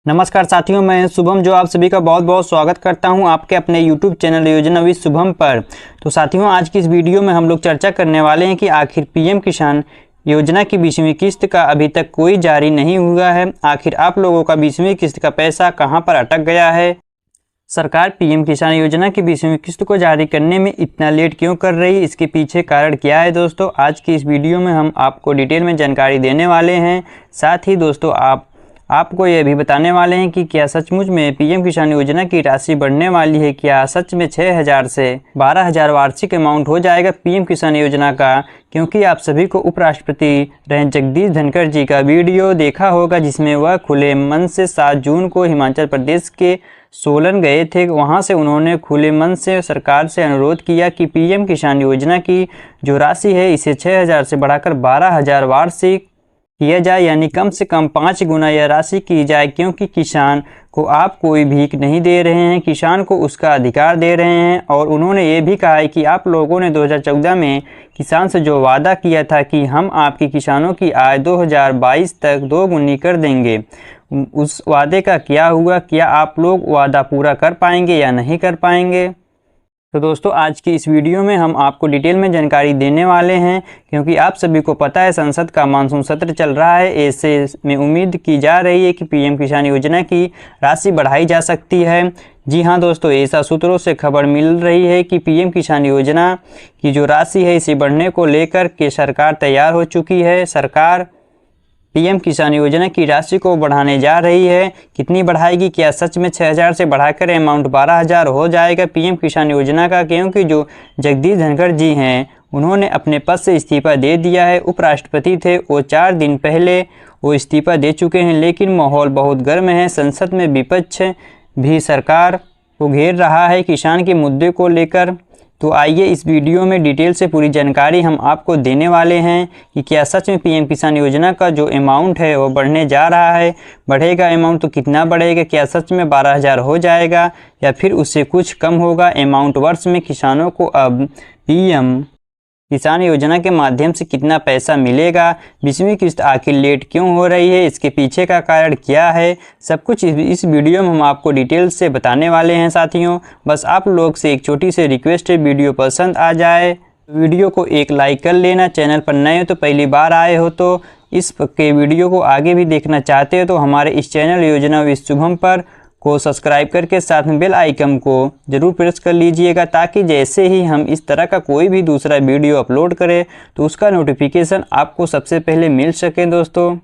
नमस्कार साथियों, मैं शुभम जो आप सभी का बहुत बहुत स्वागत करता हूं आपके अपने YouTube चैनल योजना विद शुभम पर। तो साथियों, आज की इस वीडियो में हम लोग चर्चा करने वाले हैं कि आखिर पीएम किसान योजना की 20वीं किस्त का अभी तक कोई जारी नहीं हुआ है। आखिर आप लोगों का 20वीं किस्त का पैसा कहां पर अटक गया है? सरकार पीएम किसान योजना की 20वीं किस्त को जारी करने में इतना लेट क्यों कर रही है? इसके पीछे कारण क्या है? दोस्तों, आज की इस वीडियो में हम आपको डिटेल में जानकारी देने वाले हैं। साथ ही दोस्तों, आपको यह भी बताने वाले हैं कि क्या सचमुच में पीएम किसान योजना की राशि बढ़ने वाली है। क्या सच में 6,000 से 12,000 वार्षिक अमाउंट हो जाएगा पीएम किसान योजना का? क्योंकि आप सभी को उपराष्ट्रपति रहे जगदीप धनखड़ जी का वीडियो देखा होगा, जिसमें वह खुले मन से 7 जून को हिमाचल प्रदेश के सोलन गए थे। वहां से उन्होंने खुले मन से सरकार से अनुरोध किया कि पीएम किसान योजना की जो राशि है इसे 6,000 से बढ़ाकर 12,000 वार्षिक किया जाए, यानी कम से कम 5 गुना यह राशि की जाए। क्योंकि किसान को आप कोई भीख नहीं दे रहे हैं, किसान को उसका अधिकार दे रहे हैं। और उन्होंने ये भी कहा है कि आप लोगों ने 2014 में किसान से जो वादा किया था कि हम आपकी किसानों की आय 2022 तक 2 गुनी कर देंगे, उस वादे का क्या हुआ? क्या आप लोग वादा पूरा कर पाएंगे या नहीं कर पाएंगे? तो दोस्तों, आज की इस वीडियो में हम आपको डिटेल में जानकारी देने वाले हैं। क्योंकि आप सभी को पता है संसद का मानसून सत्र चल रहा है। ऐसे में उम्मीद की जा रही है कि पीएम किसान योजना की राशि बढ़ाई जा सकती है। जी हाँ दोस्तों, ऐसा सूत्रों से खबर मिल रही है कि पीएम किसान योजना की जो राशि है इसे बढ़ने को लेकर के सरकार तैयार हो चुकी है। सरकार पीएम किसान योजना की राशि को बढ़ाने जा रही है। कितनी बढ़ाएगी? क्या सच में 6,000 से बढ़ाकर अमाउंट 12,000 हो जाएगा पीएम किसान योजना का? क्योंकि जो जगदीप धनखड़ जी हैं उन्होंने अपने पद से इस्तीफा दे दिया है। उपराष्ट्रपति थे, वो 4 दिन पहले वो इस्तीफा दे चुके हैं। लेकिन माहौल बहुत गर्म है। संसद में विपक्ष भी सरकार को घेर रहा है किसान के मुद्दे को लेकर। तो आइए इस वीडियो में डिटेल से पूरी जानकारी हम आपको देने वाले हैं कि क्या सच में पीएम किसान योजना का जो अमाउंट है वो बढ़ने जा रहा है। बढ़ेगा अमाउंट तो कितना बढ़ेगा? क्या सच में 12,000 हो जाएगा या फिर उससे कुछ कम होगा अमाउंट? वर्ष में किसानों को अब पीएम किसान योजना के माध्यम से कितना पैसा मिलेगा? 20वीं किस्त आखिर लेट क्यों हो रही है? इसके पीछे का कारण क्या है? सब कुछ इस वीडियो में हम आपको डिटेल से बताने वाले हैं साथियों। बस आप लोग से एक छोटी सी रिक्वेस्ट है, वीडियो पसंद आ जाए वीडियो को एक लाइक कर लेना। चैनल पर नए हो तो पहली बार आए हो तो इस के वीडियो को आगे भी देखना चाहते हो तो हमारे इस चैनल योजना विद शुभम पर को सब्सक्राइब करके साथ में बेल आइकन को जरूर प्रेस कर लीजिएगा, ताकि जैसे ही हम इस तरह का कोई भी दूसरा वीडियो अपलोड करें तो उसका नोटिफिकेशन आपको सबसे पहले मिल सके। दोस्तों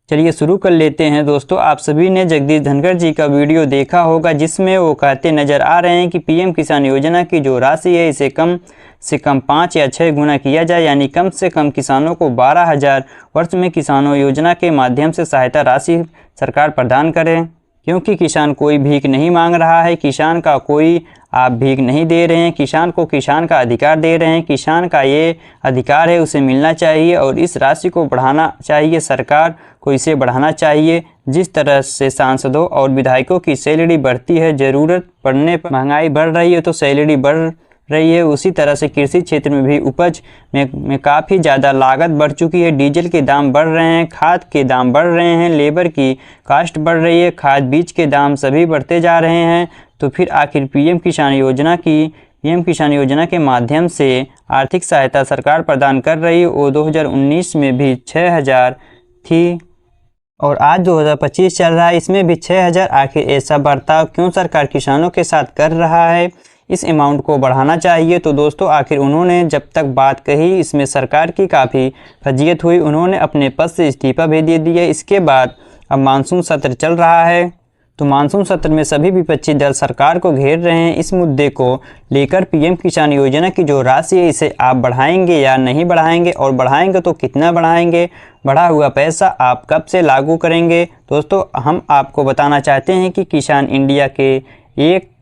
चलिए शुरू कर लेते हैं। दोस्तों, आप सभी ने जगदीप धनखड़ जी का वीडियो देखा होगा, जिसमें वो कहते नज़र आ रहे हैं कि पीएम किसान योजना की जो राशि है इसे कम से कम 5 या 6 गुना किया जाए, यानी कम से कम किसानों को 12,000 वर्ष में किसानों योजना के माध्यम से सहायता राशि सरकार प्रदान करे। क्योंकि किसान कोई भीख नहीं मांग रहा है, किसान का कोई आप भीख नहीं दे रहे हैं, किसान को किसान का अधिकार दे रहे हैं। किसान का ये अधिकार है, उसे मिलना चाहिए और इस राशि को बढ़ाना चाहिए। सरकार को इसे बढ़ाना चाहिए। जिस तरह से सांसदों और विधायकों की सैलरी बढ़ती है, ज़रूरत पड़ने पर महंगाई बढ़ रही है तो सैलरी बढ़ रही है, उसी तरह से कृषि क्षेत्र में भी उपज में काफ़ी ज़्यादा लागत बढ़ चुकी है। डीजल के दाम बढ़ रहे हैं, खाद के दाम बढ़ रहे हैं, लेबर की कास्ट बढ़ रही है, खाद बीज के दाम सभी बढ़ते जा रहे हैं। तो फिर आखिर पीएम किसान योजना के माध्यम से आर्थिक सहायता सरकार प्रदान कर रही है। वो 2019 में भी 6,000 थी और आज 2025 चल रहा है, इसमें भी 6,000। आखिर ऐसा बर्ताव क्यों सरकार किसानों के साथ कर रहा है? इस अमाउंट को बढ़ाना चाहिए। तो दोस्तों, आखिर उन्होंने जब तक बात कही इसमें सरकार की काफ़ी फजीयत हुई। उन्होंने अपने पद से इस्तीफा भी दे दिया। इसके बाद अब मानसून सत्र चल रहा है, तो मानसून सत्र में सभी विपक्षी दल सरकार को घेर रहे हैं। इस मुद्दे को लेकर पीएम किसान योजना की जो राशि है इसे आप बढ़ाएंगे या नहीं बढ़ाएंगे, और बढ़ाएंगे तो कितना बढ़ाएंगे? बढ़ा हुआ पैसा आप कब से लागू करेंगे? दोस्तों, हम आपको बताना चाहते हैं कि किसान इंडिया के एक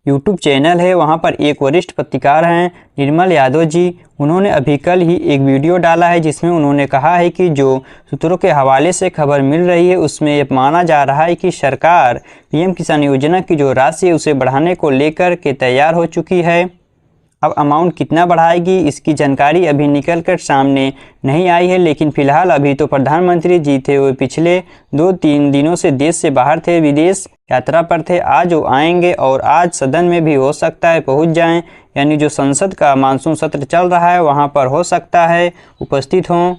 यूट्यूब चैनल है, वहां पर एक वरिष्ठ पत्रकार हैं निर्मल यादव जी। उन्होंने अभी कल ही एक वीडियो डाला है, जिसमें उन्होंने कहा है कि जो सूत्रों के हवाले से खबर मिल रही है उसमें ये माना जा रहा है कि सरकार पीएम किसान योजना की जो राशि है उसे बढ़ाने को लेकर के तैयार हो चुकी है। अब अमाउंट कितना बढ़ाएगी इसकी जानकारी अभी निकल कर सामने नहीं आई है, लेकिन फिलहाल अभी तो प्रधानमंत्री जी थे वो पिछले 2-3 दिनों से देश से बाहर थे, विदेश यात्रा पर थे। आज वो आएंगे और आज सदन में भी हो सकता है पहुंच जाएं, यानी जो संसद का मानसून सत्र चल रहा है वहां पर हो सकता है उपस्थित हों।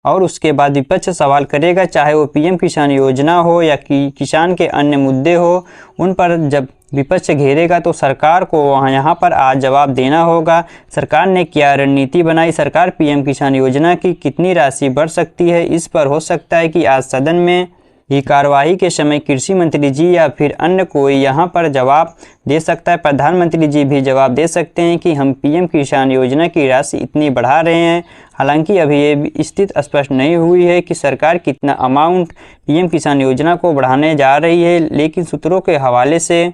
और उसके बाद विपक्ष सवाल करेगा, चाहे वो पीएम किसान योजना हो या किसान के अन्य मुद्दे हो, उन पर जब विपक्ष घेरेगा तो सरकार को यहाँ पर आज जवाब देना होगा। सरकार ने क्या रणनीति बनाई, सरकार पीएम किसान योजना की कितनी राशि बढ़ सकती है, इस पर हो सकता है कि आज सदन में ही कार्यवाही के समय कृषि मंत्री जी या फिर अन्य कोई यहाँ पर जवाब दे सकता है। प्रधानमंत्री जी भी जवाब दे सकते हैं कि हम पीएम किसान योजना की राशि इतनी बढ़ा रहे हैं। हालांकि अभी ये स्थिति स्पष्ट नहीं हुई है कि सरकार कितना अमाउंट पीएम किसान योजना को बढ़ाने जा रही है, लेकिन सूत्रों के हवाले से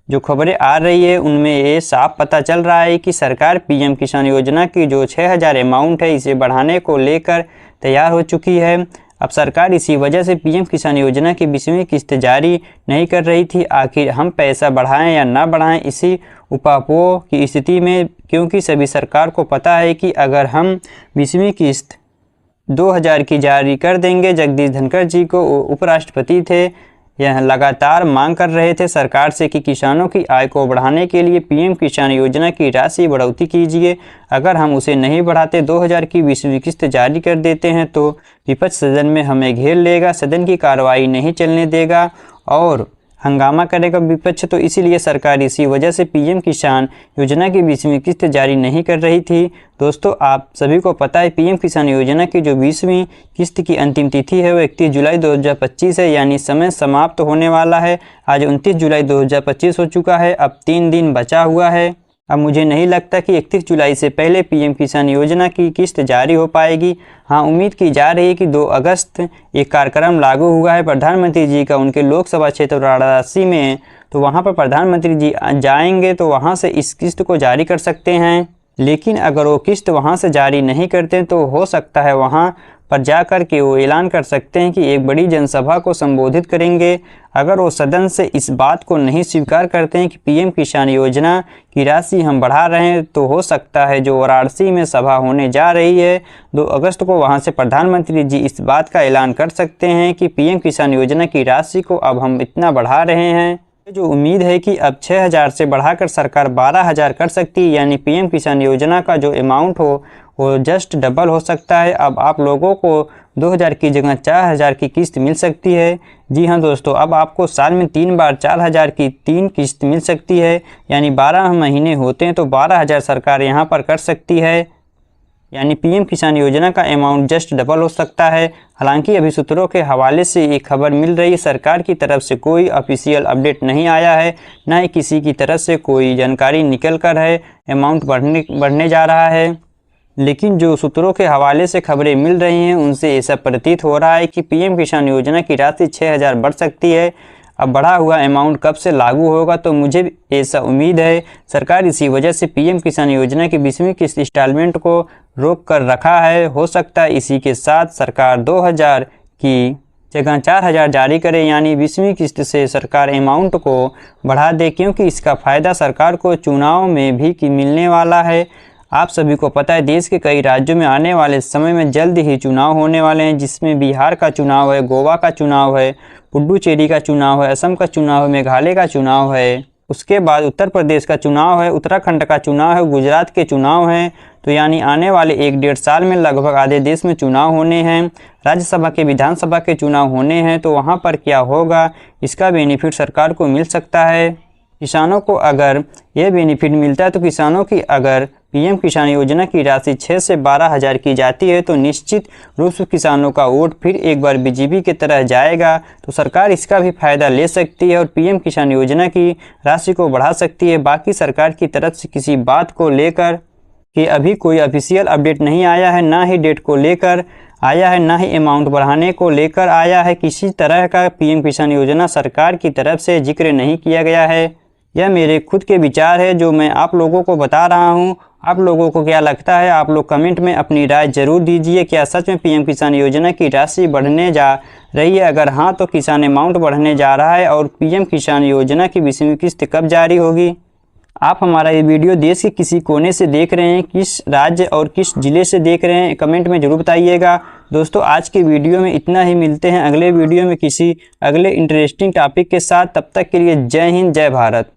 जो खबरें आ रही है उनमें ये साफ पता चल रहा है कि सरकार पीएम किसान योजना की जो 6000 अमाउंट है इसे बढ़ाने को लेकर तैयार हो चुकी है। अब सरकार इसी वजह से पीएम किसान योजना की 20वीं किस्त जारी नहीं कर रही थी। आखिर हम पैसा बढ़ाएं या ना बढ़ाएं इसी उपापोह की स्थिति में, क्योंकि सभी सरकार को पता है कि अगर हम 20वीं किस्त 2000 की जारी कर देंगे, जगदीश धनखड़ जी को उपराष्ट्रपति थे, यह लगातार मांग कर रहे थे सरकार से कि किसानों की आय को बढ़ाने के लिए पीएम किसान योजना की राशि बढ़ोतरी कीजिए। अगर हम उसे नहीं बढ़ाते 2000 की 20वीं किस्त जारी कर देते हैं तो विपक्ष सदन में हमें घेर लेगा, सदन की कार्रवाई नहीं चलने देगा और हंगामा करेगा विपक्ष। तो इसीलिए सरकार इसी वजह से पीएम किसान योजना की 20वीं किस्त जारी नहीं कर रही थी। दोस्तों, आप सभी को पता है पीएम किसान योजना की जो 20वीं किस्त की अंतिम तिथि है वो 31 जुलाई 2025 है, यानी समय समाप्त होने वाला है। आज 29 जुलाई 2025 हो चुका है, अब 3 दिन बचा हुआ है। अब मुझे नहीं लगता कि 31 जुलाई से पहले पीएम किसान योजना की किस्त जारी हो पाएगी। हाँ, उम्मीद की जा रही है कि 2 अगस्त एक कार्यक्रम लागू हुआ है प्रधानमंत्री जी का उनके लोकसभा क्षेत्र वाराणसी में, तो वहाँ पर प्रधानमंत्री जी जाएंगे तो वहाँ से इस किस्त को जारी कर सकते हैं। लेकिन अगर वो किस्त वहाँ से जारी नहीं करते तो हो सकता है वहाँ पर जाकर के वो ऐलान कर सकते हैं कि एक बड़ी जनसभा को संबोधित करेंगे। अगर वो सदन से इस बात को नहीं स्वीकार करते हैं कि पीएम किसान योजना की राशि हम बढ़ा रहे हैं, तो हो सकता है जो वाराणसी में सभा होने जा रही है 2 अगस्त को, वहां से प्रधानमंत्री जी इस बात का ऐलान कर सकते हैं कि पीएम किसान योजना की राशि को अब हम इतना बढ़ा रहे हैं। जो उम्मीद है कि अब 6000 से बढ़ाकर सरकार 12000 कर सकती है, यानी पीएम किसान योजना का जो अमाउंट हो वो जस्ट डबल हो सकता है। अब आप लोगों को 2000 की जगह 4000 की किस्त मिल सकती है। जी हाँ दोस्तों, अब आपको साल में 3 बार 4000 की 3 किस्त मिल सकती है, यानी 12 महीने होते हैं तो 12000 सरकार यहाँ पर कर सकती है, यानी पीएम किसान योजना का अमाउंट जस्ट डबल हो सकता है। हालांकि अभी सूत्रों के हवाले से एक खबर मिल रही है, सरकार की तरफ से कोई ऑफिशियल अपडेट नहीं आया है, ना ही किसी की तरफ से कोई जानकारी निकल कर है अमाउंट बढ़ने जा रहा है। लेकिन जो सूत्रों के हवाले से खबरें मिल रही हैं उनसे ऐसा प्रतीत हो रहा है कि पीएम किसान योजना की राशि 6000 बढ़ सकती है। अब बढ़ा हुआ अमाउंट कब से लागू होगा, तो मुझे ऐसा उम्मीद है सरकार इसी वजह से पीएम किसान योजना की 20वीं किस्त इंस्टॉलमेंट को रोक कर रखा है। हो सकता है इसी के साथ सरकार 2000 की जगह 4000 जारी करे, यानी 20वीं किस्त से सरकार अमाउंट को बढ़ा दे, क्योंकि इसका फ़ायदा सरकार को चुनाव में भी मिलने वाला है। आप सभी को पता है देश के कई राज्यों में आने वाले समय में जल्द ही चुनाव होने वाले हैं, जिसमें बिहार का चुनाव है, गोवा का चुनाव है, पुडुचेरी का चुनाव है, असम का चुनाव है, मेघालय का चुनाव है, उसके बाद उत्तर प्रदेश का चुनाव है, उत्तराखंड का चुनाव है, गुजरात के चुनाव हैं। तो यानी आने वाले 1-1.5 साल में लगभग आधे देश में चुनाव होने हैं, राज्यसभा के विधानसभा के चुनाव होने हैं। तो वहाँ पर क्या होगा, इसका बेनिफिट सरकार को मिल सकता है। किसानों को अगर ये बेनिफिट मिलता है तो किसानों की अगर पीएम किसान योजना की राशि 6 से 12000 की जाती है तो निश्चित रूप से किसानों का वोट फिर एक बार बीजेपी की तरह जाएगा। तो सरकार इसका भी फायदा ले सकती है और पीएम किसान योजना की राशि को बढ़ा सकती है। बाकी सरकार की तरफ से किसी बात को लेकर कि अभी कोई ऑफिशियल अपडेट नहीं आया है, ना ही डेट को लेकर आया है, ना ही अमाउंट बढ़ाने को लेकर आया है। किसी तरह का पीएम किसान योजना सरकार की तरफ से जिक्र नहीं किया गया है। यह मेरे खुद के विचार है जो मैं आप लोगों को बता रहा हूं। आप लोगों को क्या लगता है, आप लोग कमेंट में अपनी राय जरूर दीजिए। क्या सच में पीएम किसान योजना की राशि बढ़ने जा रही है? अगर हाँ तो किसान अमाउंट बढ़ने जा रहा है और पीएम किसान योजना की 20वीं किस्त कब जारी होगी? आप हमारा ये वीडियो देश के किसी कोने से देख रहे हैं, किस राज्य और किस ज़िले से देख रहे हैं, कमेंट में ज़रूर बताइएगा। दोस्तों आज के वीडियो में इतना ही, मिलते हैं अगले वीडियो में किसी अगले इंटरेस्टिंग टॉपिक के साथ। तब तक के लिए जय हिंद, जय भारत।